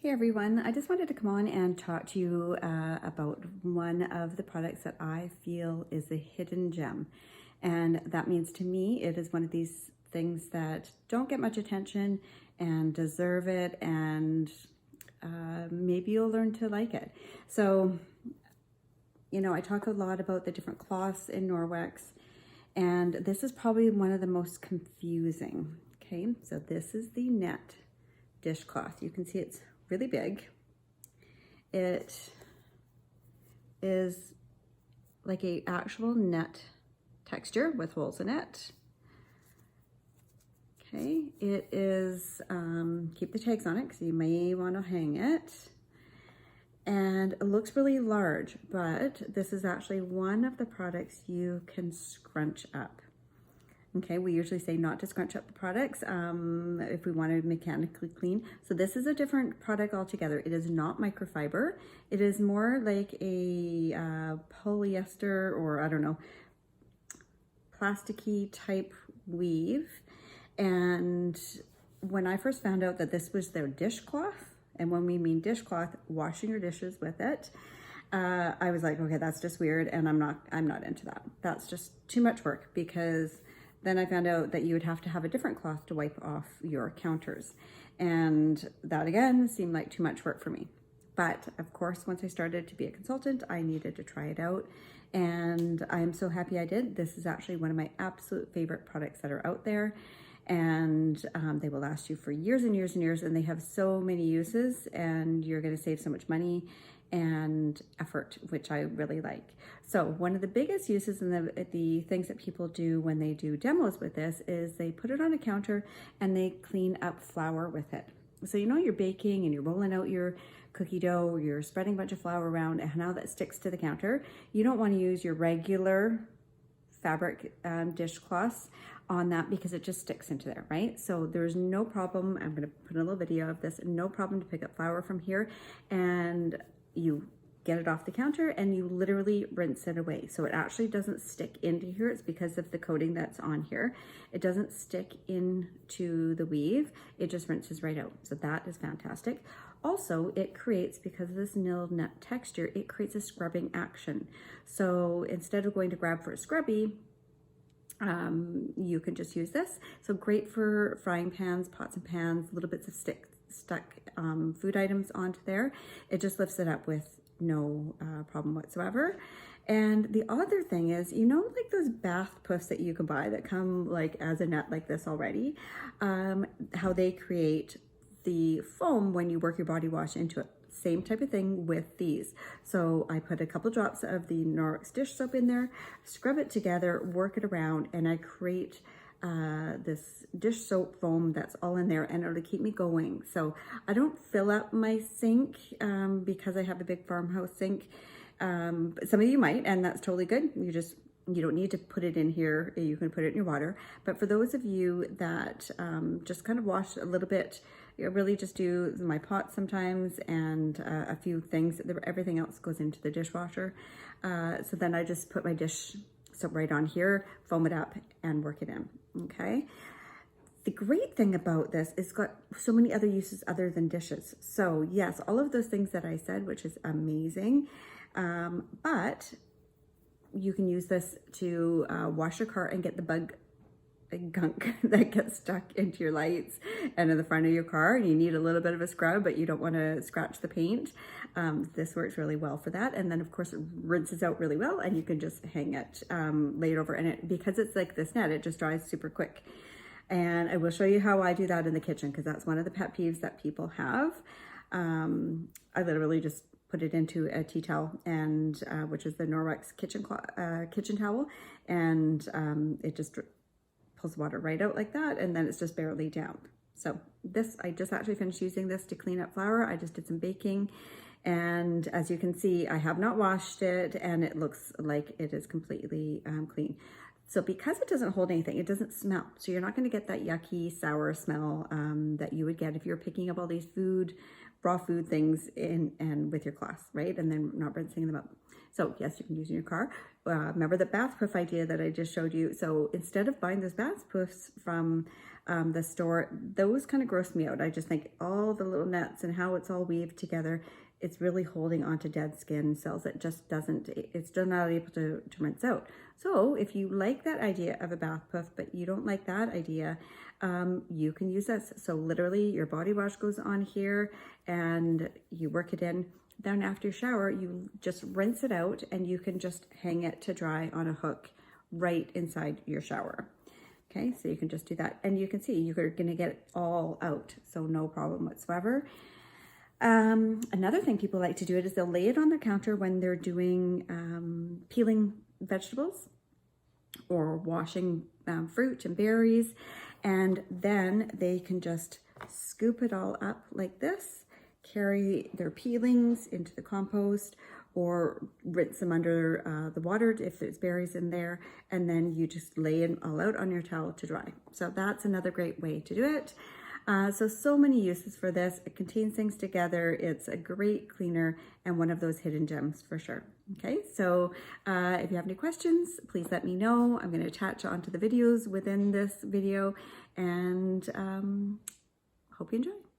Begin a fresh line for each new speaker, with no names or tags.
Hey everyone, I just wanted to come on and talk to you about one of the products that I feel is a hidden gem. And that means to me, it is one of these things that don't get much attention and deserve it, and maybe you'll learn to like it. So, I talk a lot about the different cloths in Norwex, and this is probably one of the most confusing. Okay, so this is the net dishcloth. You can see it's really big. It is like a actual net texture with holes in it. Okay, it is, keep the tags on it because you may want to hang it. And it looks really large, but this is actually one of the products you can scrunch up. Okay, we usually say not to scrunch up the products if we want to mechanically clean. So this is a different product altogether. It is not microfiber. It is more like a polyester, or I don't know, plasticky type weave. And when I first found out that this was their dishcloth, and when we mean dishcloth, washing your dishes with it, I was like, okay, that's just weird, and I'm not into that. That's just too much work, because then I found out that you would have to have a different cloth to wipe off your counters. And that again seemed like too much work for me. But of course, once I started to be a consultant, I needed to try it out. And I'm so happy I did. This is actually one of my absolute favorite products that are out there. And they will last you for years and years and years. And they have so many uses, and you're gonna save so much money and effort, which I really like. So one of the biggest uses and the things that people do when they do demos with this is they put it on a counter and they clean up flour with it. So you're baking and you're rolling out your cookie dough, you're spreading a bunch of flour around, and now that sticks to the counter. You don't want to use your regular fabric dishcloths on that, because it just sticks into there, right? So there's no problem. I'm going to put a little video of this. No problem to pick up flour from here, and you get it off the counter and you literally rinse it away. So it actually doesn't stick into here. It's because of the coating that's on here. It doesn't stick into the weave. It just rinses right out. So that is fantastic. Also, it creates, because of this nil net texture, it creates a scrubbing action. So instead of going to grab for a scrubby, you can just use this. So great for frying pans, pots and pans, little bits of stuck food items onto there. It just lifts it up with no problem whatsoever. And the other thing is, like those bath puffs that you can buy that come like as a net like this already, how they create the foam when you work your body wash into it. Same type of thing with these. So I put a couple drops of the Norwex dish soap in there, scrub it together, work it around, and I create this dish soap foam that's all in there, and it'll keep me going. So I don't fill up my sink because I have a big farmhouse sink. But some of you might, and that's totally good. You don't need to put it in here. You can put it in your water. But for those of you that just kind of wash a little bit, I really just do my pot sometimes, and a few things. Everything else goes into the dishwasher. So then I just put my dish soap right on here, foam it up, and work it in, okay? The great thing about this is it's got so many other uses other than dishes. So yes, all of those things that I said, which is amazing, but you can use this to wash your car and get the gunk that gets stuck into your lights and in the front of your car, and you need a little bit of a scrub, but you don't want to scratch the paint. This works really well for that. And then of course it rinses out really well, and you can just hang it, lay it over, and because it's like this net, it just dries super quick. And I will show you how I do that in the kitchen, because that's one of the pet peeves that people have. I literally just put it into a tea towel, and which is the Norwex kitchen towel, and it just pulls water right out like that, and then it's just barely damp. So this, I just actually finished using this to clean up flour. I just did some baking, and as you can see, I have not washed it, and it looks like it is completely clean. So because it doesn't hold anything, it doesn't smell. So you're not going to get that yucky, sour smell that you would get if you're picking up all these raw food things in and with your cloths, right? And then not rinsing them up. So yes, you can use in your car. Remember the bath puff idea that I just showed you. So instead of buying those bath puffs from the store, those kind of gross me out. I just think all the little nets and how it's all weaved together, it's really holding onto dead skin cells. It just doesn't, it's still not able to rinse out. So if you like that idea of a bath puff, but you don't like that idea, you can use this. So literally your body wash goes on here and you work it in. Then after your shower, you just rinse it out and you can just hang it to dry on a hook right inside your shower. Okay, so you can just do that. And you can see you're gonna get it all out, so no problem whatsoever. Another thing people like to do is they'll lay it on their counter when they're doing peeling vegetables or washing fruit and berries, and then they can just scoop it all up like this, carry their peelings into the compost, or rinse them under the water if there's berries in there, and then you just lay it all out on your towel to dry. So that's another great way to do it. So many uses for this. It contains things together. It's a great cleaner and one of those hidden gems for sure. Okay, so if you have any questions, please let me know. I'm going to attach onto the videos within this video, and hope you enjoy.